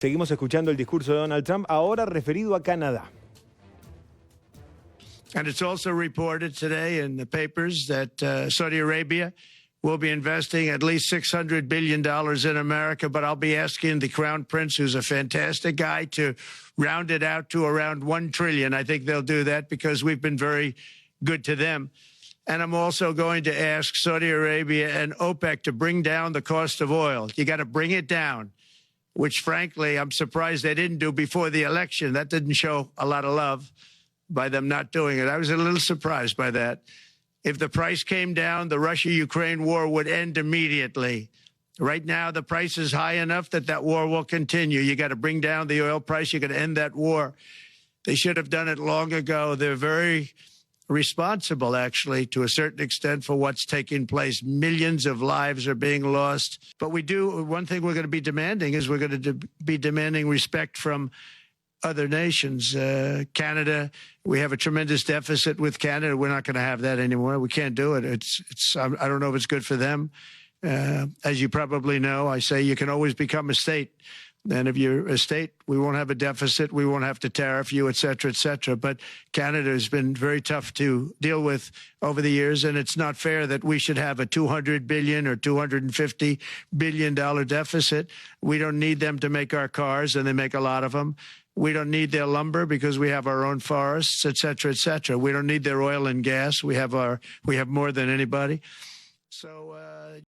Seguimos escuchando el discurso de Donald Trump, ahora referido a Canadá. And it's also reported today in the papers that Saudi Arabia will be investing at least $600 billion in America, but I'll be asking the Crown Prince, who's a fantastic guy, to round it out to around $1 trillion. I think they'll do that because we've been very good to them. And I'm also going to ask Saudi Arabia and OPEC to bring down the cost of oil. You got to bring it down, which, frankly, I'm surprised they didn't do before the election. That didn't show a lot of love by them not doing it. I was a little surprised by that. If the price came down, the Russia-Ukraine war would end immediately. Right now, the price is high enough that that war will continue. You got to bring down the oil price. You got to end that war. They should have done it long ago. They're very responsible, actually, to a certain extent for what's taking place. Millions of lives are being lost. But one thing we're going to be demanding is we're going to be demanding respect from other nations. Canada, we have a tremendous deficit with Canada. We're not going to have that anymore. We can't do it. I don't know if it's good for them. As you probably know, I say you can always become a state. And if you're a state, we won't have a deficit. We won't have to tariff you, et cetera, et cetera. But Canada has been very tough to deal with over the years, and it's not fair that we should have a $200 billion or $250 billion deficit. We don't need them to make our cars, and they make a lot of them. We don't need their lumber because we have our own forests, et cetera, et cetera. We don't need their oil and gas. We have more than anybody. So